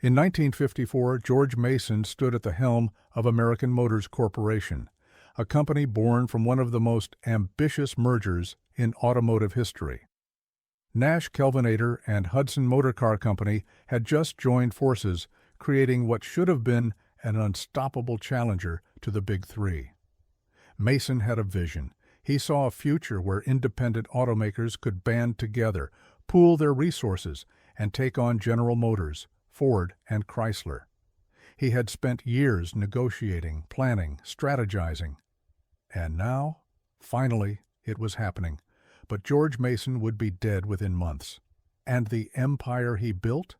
In 1954, George Mason stood at the helm of American Motors Corporation, a company born from one of the most ambitious mergers in automotive history. Nash-Kelvinator and Hudson Motor Car Company had just joined forces, creating what should have been an unstoppable challenger to the Big Three. Mason had a vision. He saw a future where independent automakers could band together, pool their resources, and take on General Motors, Ford, and Chrysler. He had spent years negotiating, planning, strategizing. And now, finally, it was happening. But George Mason would be dead within months. And the empire he built?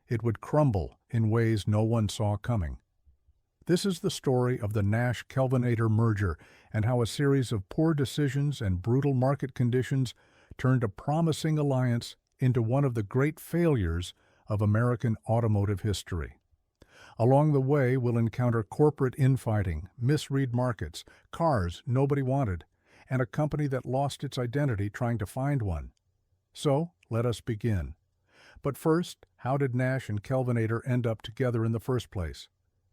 It would crumble in ways no one saw coming. This is the story of the Nash-Kelvinator merger and how a series of poor decisions and brutal market conditions turned a promising alliance into one of the great failures of American automotive history. Along the way, we'll encounter corporate infighting, misread markets, cars nobody wanted, and a company that lost its identity trying to find one. So, let us begin. But first, how did Nash and Kelvinator end up together in the first place?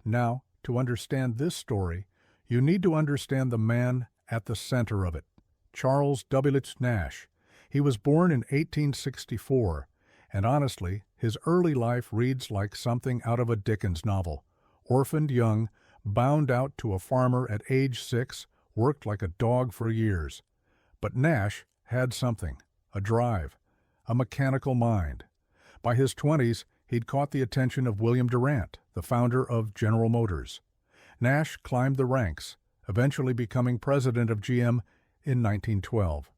Now, to understand this story, you need to understand the man at the center of it, Charles W. Nash. He was born in 1864, and honestly, his early life reads like something out of a Dickens novel. Orphaned young, bound out to a farmer at age 6, worked like a dog for years. But Nash had something, a drive, a mechanical mind. By his 20s, he'd caught the attention of William Durant, the founder of General Motors. Nash climbed the ranks, eventually becoming president of GM in 1912.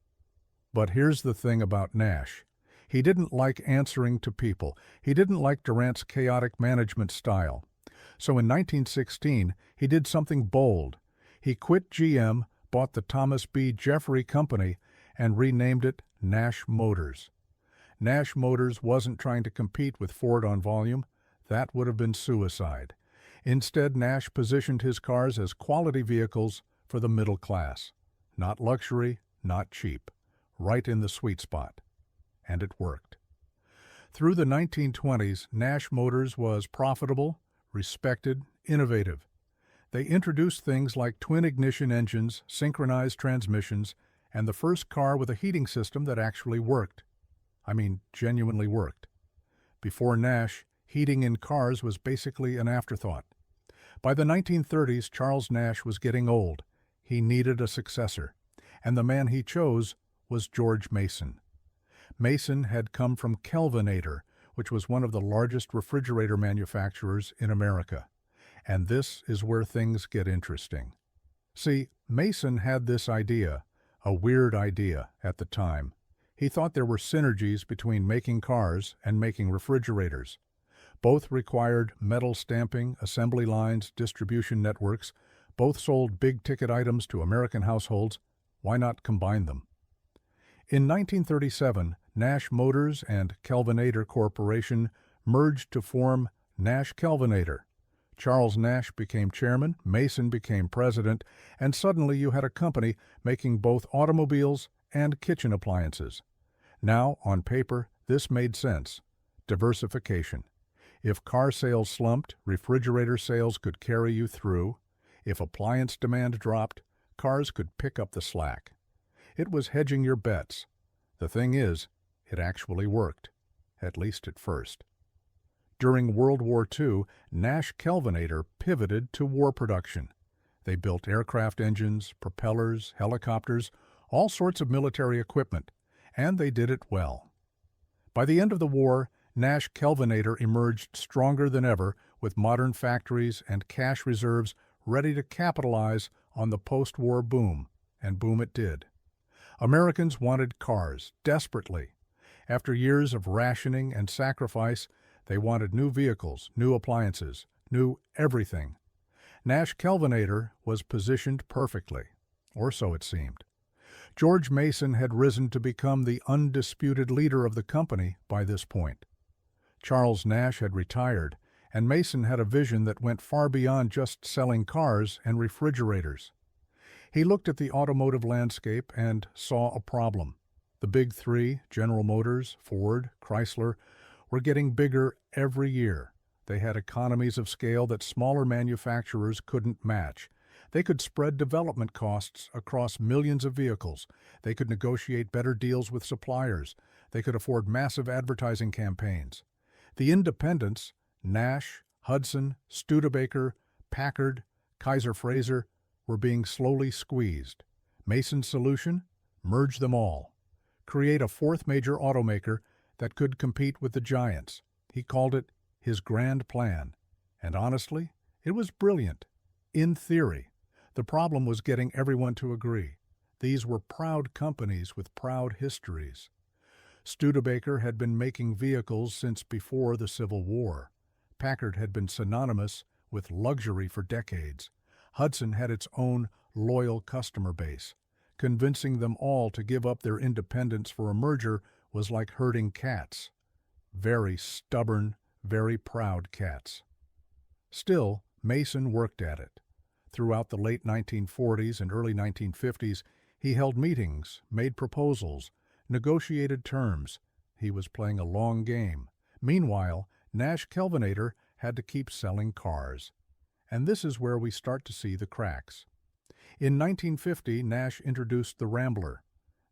But here's the thing about Nash. He didn't like answering to people. He didn't like Durant's chaotic management style. So in 1916, he did something bold. He quit GM, bought the Thomas B. Jeffrey Company, and renamed it Nash Motors. Nash Motors wasn't trying to compete with Ford on volume. That would have been suicide. Instead, Nash positioned his cars as quality vehicles for the middle class. Not luxury, not cheap. Right in the sweet spot. And it worked. Through the 1920s, Nash Motors was profitable, respected, innovative. They introduced things like twin-ignition engines, synchronized transmissions, and the first car with a heating system that actually worked. I mean, genuinely worked. Before Nash, heating in cars was basically an afterthought. By the 1930s, Charles Nash was getting old. He needed a successor, and the man he chose was George Mason. Mason had come from Kelvinator, which was one of the largest refrigerator manufacturers in America. And this is where things get interesting. See, Mason had this idea, a weird idea at the time. He thought there were synergies between making cars and making refrigerators. Both required metal stamping, assembly lines, distribution networks. Both sold big-ticket items to American households. Why not combine them? In 1937, Nash Motors and Kelvinator Corporation merged to form Nash-Kelvinator. Charles Nash became chairman, Mason became president, and suddenly you had a company making both automobiles and kitchen appliances. Now, on paper, this made sense. Diversification. If car sales slumped, refrigerator sales could carry you through. If appliance demand dropped, cars could pick up the slack. It was hedging your bets. The thing is, it actually worked, at least at first. During World War II, Nash-Kelvinator pivoted to war production. They built aircraft engines, propellers, helicopters, all sorts of military equipment, and they did it well. By the end of the war, Nash-Kelvinator emerged stronger than ever with modern factories and cash reserves ready to capitalize on the post-war boom, and boom it did. Americans wanted cars desperately. After years of rationing and sacrifice, they wanted new vehicles, new appliances, new everything. Nash-Kelvinator was positioned perfectly, or so it seemed. George Mason had risen to become the undisputed leader of the company by this point. Charles Nash had retired, and Mason had a vision that went far beyond just selling cars and refrigerators. He looked at the automotive landscape and saw a problem. The Big Three, General Motors, Ford, Chrysler, were getting bigger every year. They had economies of scale that smaller manufacturers couldn't match. They could spread development costs across millions of vehicles. They could negotiate better deals with suppliers. They could afford massive advertising campaigns. The independents, Nash, Hudson, Studebaker, Packard, Kaiser Frazer, were being slowly squeezed. Mason's solution? Merge them all. Create a fourth major automaker that could compete with the giants. He called it his grand plan. And honestly, it was brilliant. In theory. The problem was getting everyone to agree. These were proud companies with proud histories. Studebaker had been making vehicles since before the Civil War. Packard had been synonymous with luxury for decades. Hudson had its own loyal customer base. Convincing them all to give up their independence for a merger was like herding cats. Very stubborn, very proud cats. Still, Mason worked at it. Throughout the late 1940s and early 1950s, he held meetings, made proposals, negotiated terms. He was playing a long game. Meanwhile, Nash-Kelvinator had to keep selling cars. And this is where we start to see the cracks. In 1950, Nash introduced the Rambler.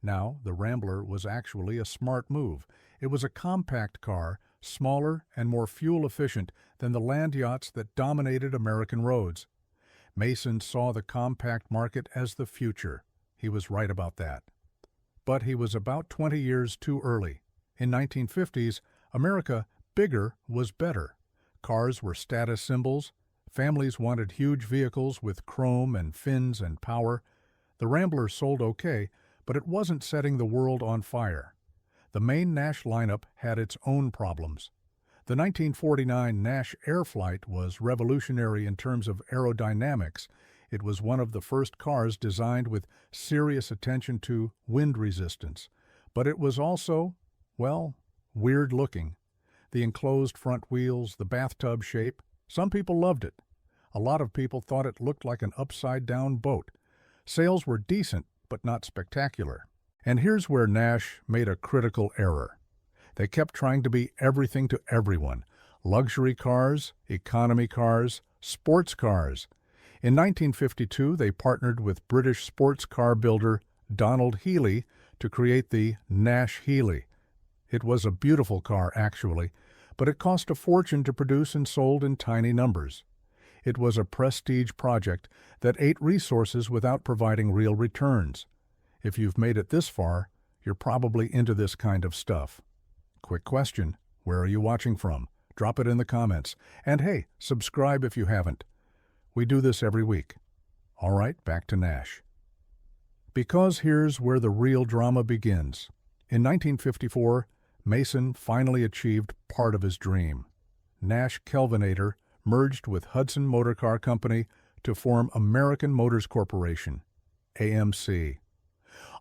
Now, the Rambler was actually a smart move. It was a compact car, smaller and more fuel-efficient than the land yachts that dominated American roads. Mason saw the compact market as the future. He was right about that. But he was about 20 years too early. In 1950s, America, bigger was better. Cars were status symbols. Families wanted huge vehicles with chrome and fins and power. The Rambler sold okay, but it wasn't setting the world on fire. The main Nash lineup had its own problems. The 1949 Nash Airflight was revolutionary in terms of aerodynamics. It was one of the first cars designed with serious attention to wind resistance. But it was also, well, weird looking. The enclosed front wheels, the bathtub shape, some people loved it. A lot of people thought it looked like an upside-down boat. Sales were decent, but not spectacular. And here's where Nash made a critical error. They kept trying to be everything to everyone. Luxury cars, economy cars, sports cars. In 1952, they partnered with British sports car builder Donald Healey to create the Nash Healey. It was a beautiful car, actually, but it cost a fortune to produce and sold in tiny numbers. It was a prestige project that ate resources without providing real returns. If you've made it this far, you're probably into this kind of stuff. Quick question, where are you watching from? Drop it in the comments. And hey, subscribe if you haven't. We do this every week. All right, back to Nash. Because here's where the real drama begins. In 1954, Mason finally achieved part of his dream. Nash-Kelvinator merged with Hudson Motor Car Company to form American Motors Corporation, AMC.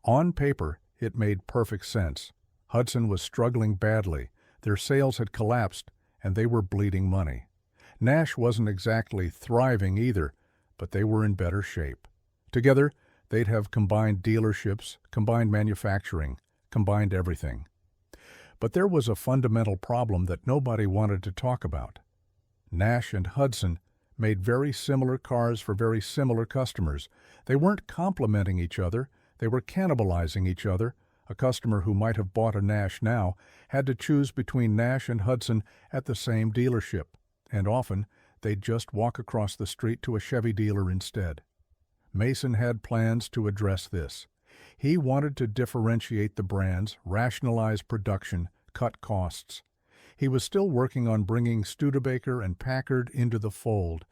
On paper, it made perfect sense. Hudson was struggling badly, their sales had collapsed, and they were bleeding money. Nash wasn't exactly thriving either, but they were in better shape. Together, they'd have combined dealerships, combined manufacturing, combined everything. But there was a fundamental problem that nobody wanted to talk about. Nash and Hudson made very similar cars for very similar customers. They weren't complementing each other, they were cannibalizing each other. A customer who might have bought a Nash now had to choose between Nash and Hudson at the same dealership, and often they'd just walk across the street to a Chevy dealer instead. Mason had plans to address this. He wanted to differentiate the brands, rationalize production, cut costs. He was still working on bringing Studebaker and Packard into the fold,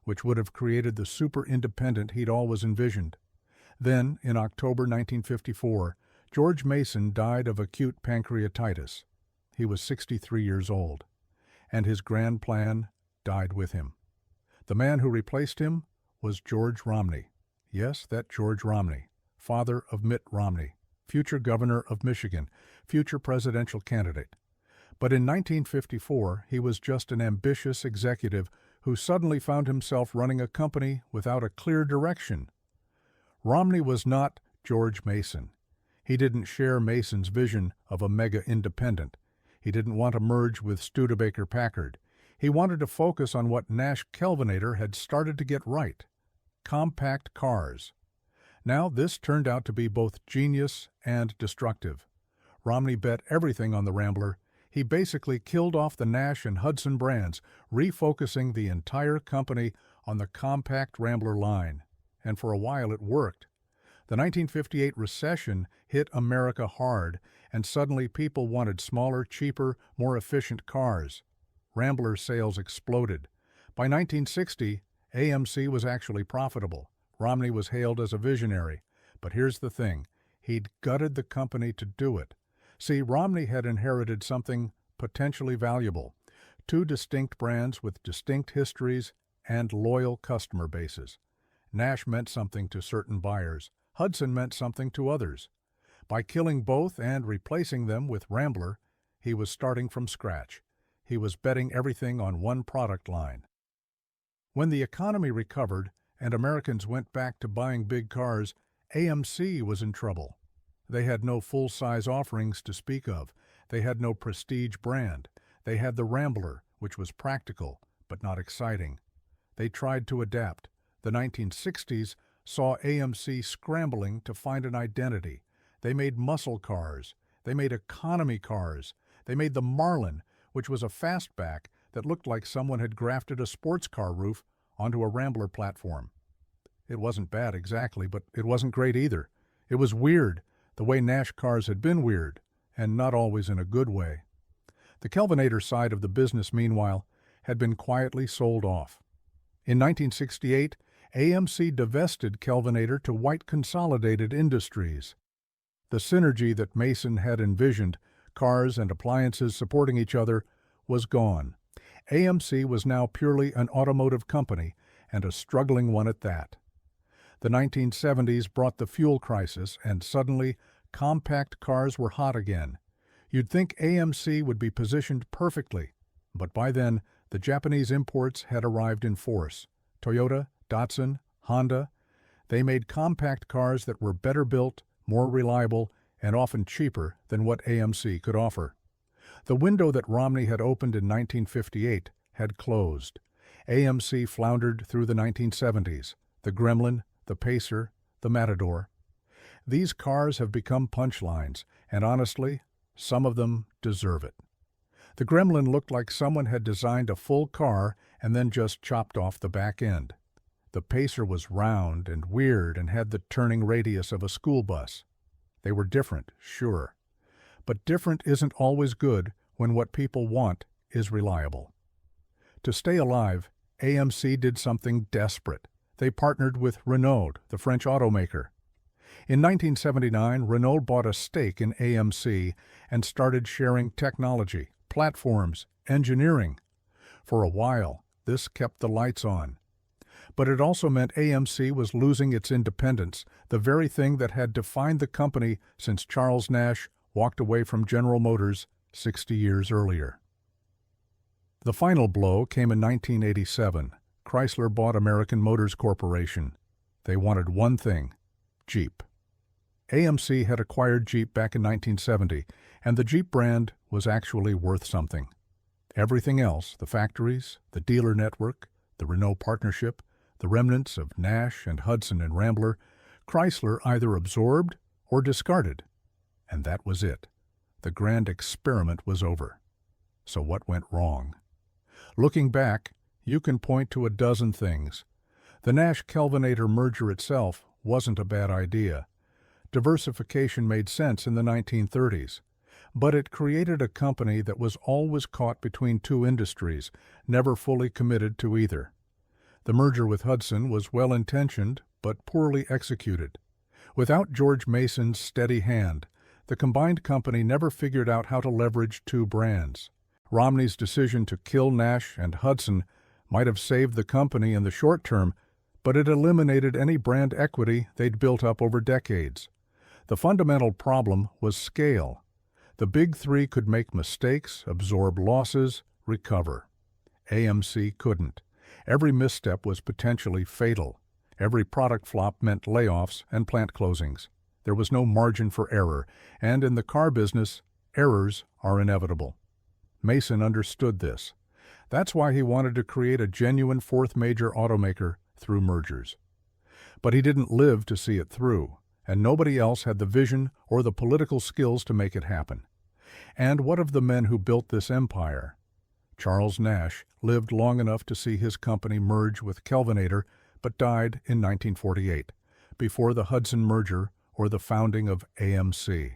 which would have created the super independent he'd always envisioned. Then, in October 1954, George Mason died of acute pancreatitis. He was 63 years old, and his grand plan died with him. The man who replaced him was George Romney. Yes, that George Romney, father of Mitt Romney, future governor of Michigan, future presidential candidate. But in 1954, he was just an ambitious executive who suddenly found himself running a company without a clear direction. Romney was not George Mason. He didn't share Mason's vision of a mega independent. He didn't want to merge with Studebaker Packard. He wanted to focus on what Nash-Kelvinator had started to get right: compact cars. Now, this turned out to be both genius and destructive. Romney bet everything on the Rambler. He basically killed off the Nash and Hudson brands, refocusing the entire company on the compact Rambler line. And for a while it worked. The 1958 recession hit America hard, and suddenly people wanted smaller, cheaper, more efficient cars. Rambler sales exploded. By 1960, AMC was actually profitable. Romney was hailed as a visionary. But here's the thing: he'd gutted the company to do it. See, Romney had inherited something potentially valuable: two distinct brands with distinct histories and loyal customer bases. Nash meant something to certain buyers. Hudson meant something to others. By killing both and replacing them with Rambler, he was starting from scratch. He was betting everything on one product line. When the economy recovered and Americans went back to buying big cars, AMC was in trouble. They had no full-size offerings to speak of. They had no prestige brand. They had the Rambler, which was practical but not exciting. They tried to adapt. The 1960s saw AMC scrambling to find an identity. They made muscle cars. They made economy cars. They made the Marlin, which was a fastback that looked like someone had grafted a sports car roof onto a Rambler platform. It wasn't bad exactly, but it wasn't great either. It was weird, the way Nash cars had been weird, and not always in a good way. The Kelvinator side of the business, meanwhile, had been quietly sold off. In 1968, AMC divested Kelvinator to White Consolidated Industries. The synergy that Mason had envisioned, cars and appliances supporting each other, was gone. AMC was now purely an automotive company, and a struggling one at that. The 1970s brought the fuel crisis, and suddenly compact cars were hot again. You'd think AMC would be positioned perfectly, but by then the Japanese imports had arrived in force. Toyota, Datsun, Honda. They made compact cars that were better built, more reliable, and often cheaper than what AMC could offer. The window that Romney had opened in 1958 had closed. AMC floundered through the 1970s. The Gremlin, the Pacer, the Matador. These cars have become punchlines, and honestly, some of them deserve it. The Gremlin looked like someone had designed a full car and then just chopped off the back end. The Pacer was round and weird and had the turning radius of a school bus. They were different, sure. But different isn't always good when what people want is reliable. To stay alive, AMC did something desperate. They partnered with Renault, the French automaker. In 1979, Renault bought a stake in AMC and started sharing technology, platforms, engineering. For a while, this kept the lights on. But it also meant AMC was losing its independence, the very thing that had defined the company since Charles Nash walked away from General Motors 60 years earlier. The final blow came in 1987. Chrysler bought American Motors Corporation. They wanted one thing: Jeep. AMC had acquired Jeep back in 1970, and the Jeep brand was actually worth something. Everything else, the factories, the dealer network, the Renault partnership, the remnants of Nash and Hudson and Rambler, Chrysler either absorbed or discarded. And that was it. The grand experiment was over. So what went wrong? Looking back, you can point to a dozen things. The Nash-Kelvinator merger itself wasn't a bad idea. Diversification made sense in the 1930s. But it created a company that was always caught between two industries, never fully committed to either. The merger with Hudson was well-intentioned, but poorly executed. Without George Mason's steady hand, the combined company never figured out how to leverage two brands. Romney's decision to kill Nash and Hudson might have saved the company in the short term, but it eliminated any brand equity they'd built up over decades. The fundamental problem was scale. The big three could make mistakes, absorb losses, recover. AMC couldn't. Every misstep was potentially fatal. Every product flop meant layoffs and plant closings. There was no margin for error, and in the car business, errors are inevitable. Mason understood this. That's why he wanted to create a genuine fourth major automaker through mergers. But he didn't live to see it through, and nobody else had the vision or the political skills to make it happen. And what of the men who built this empire? Charles Nash lived long enough to see his company merge with Kelvinator, but died in 1948, before the Hudson merger or the founding of AMC.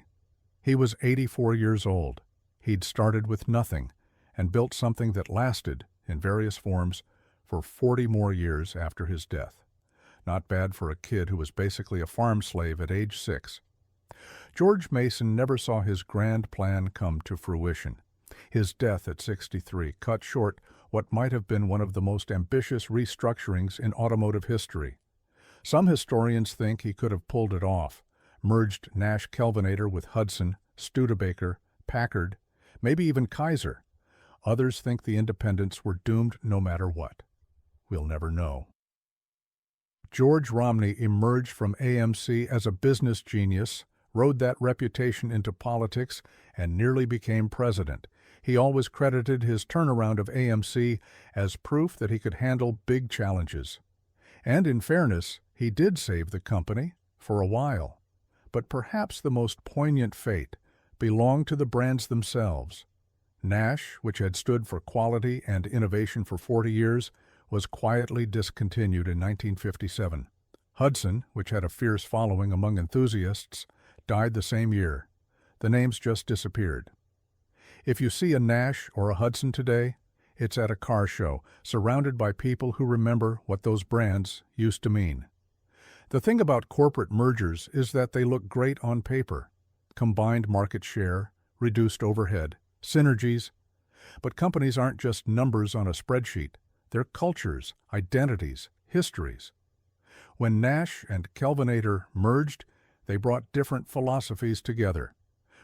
He was 84 years old. He'd started with nothing and built something that lasted, in various forms, for 40 more years after his death. Not bad for a kid who was basically a farm slave at age 6. George Mason never saw his grand plan come to fruition. His death at 63 cut short what might have been one of the most ambitious restructurings in automotive history. Some historians think he could have pulled it off, merged Nash-Kelvinator with Hudson, Studebaker, Packard, maybe even Chrysler. Others think the independents were doomed no matter what. We'll never know. George Romney emerged from AMC as a business genius, rode that reputation into politics, and nearly became president. He always credited his turnaround of AMC as proof that he could handle big challenges. And in fairness, he did save the company for a while. But perhaps the most poignant fate belonged to the brands themselves. Nash, which had stood for quality and innovation for 40 years, was quietly discontinued in 1957. Hudson, which had a fierce following among enthusiasts, died the same year. The names just disappeared. If you see a Nash or a Hudson today, it's at a car show, surrounded by people who remember what those brands used to mean. The thing about corporate mergers is that they look great on paper. Combined market share, reduced overhead, synergies. But companies aren't just numbers on a spreadsheet. They're cultures, identities, histories. When Nash and Kelvinator merged, they brought different philosophies together.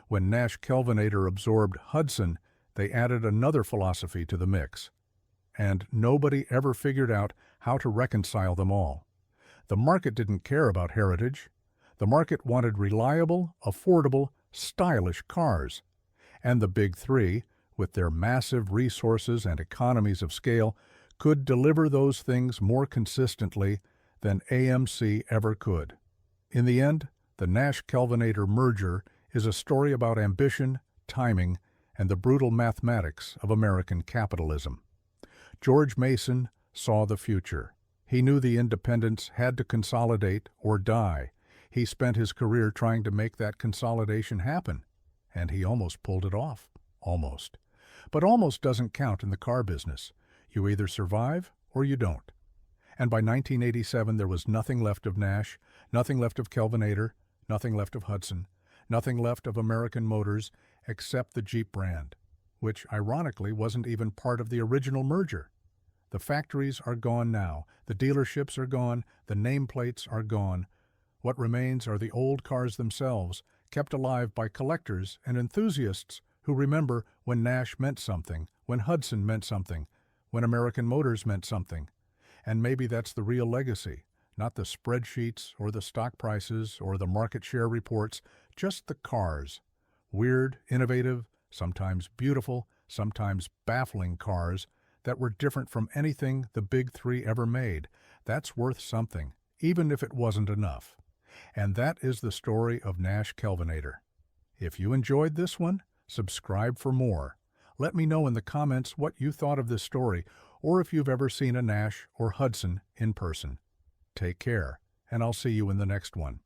When Nash-Kelvinator absorbed Hudson, they added another philosophy to the mix. And nobody ever figured out how to reconcile them all. The market didn't care about heritage. The market wanted reliable, affordable, stylish cars. And the big three, with their massive resources and economies of scale, could deliver those things more consistently than AMC ever could. In the end, the Nash-Kelvinator merger is a story about ambition, timing, and the brutal mathematics of American capitalism. George Mason saw the future. He knew the independents had to consolidate or die. He spent his career trying to make that consolidation happen, and he almost pulled it off. Almost. But almost doesn't count in the car business. You either survive or you don't. And by 1987, there was nothing left of Nash, nothing left of Kelvinator, nothing left of Hudson, nothing left of American Motors except the Jeep brand, which ironically wasn't even part of the original merger. The factories are gone now, the dealerships are gone, the nameplates are gone. What remains are the old cars themselves, kept alive by collectors and enthusiasts who remember when Nash meant something, when Hudson meant something, when American Motors meant something. And maybe that's the real legacy, not the spreadsheets or the stock prices or the market share reports, just the cars. Weird, innovative, sometimes beautiful, sometimes baffling cars that were different from anything the big three ever made. That's worth something, even if it wasn't enough. And that is the story of Nash-Kelvinator. If you enjoyed this one, subscribe for more. Let me know in the comments what you thought of this story, or if you've ever seen a Nash or Hudson in person. Take care, and I'll see you in the next one.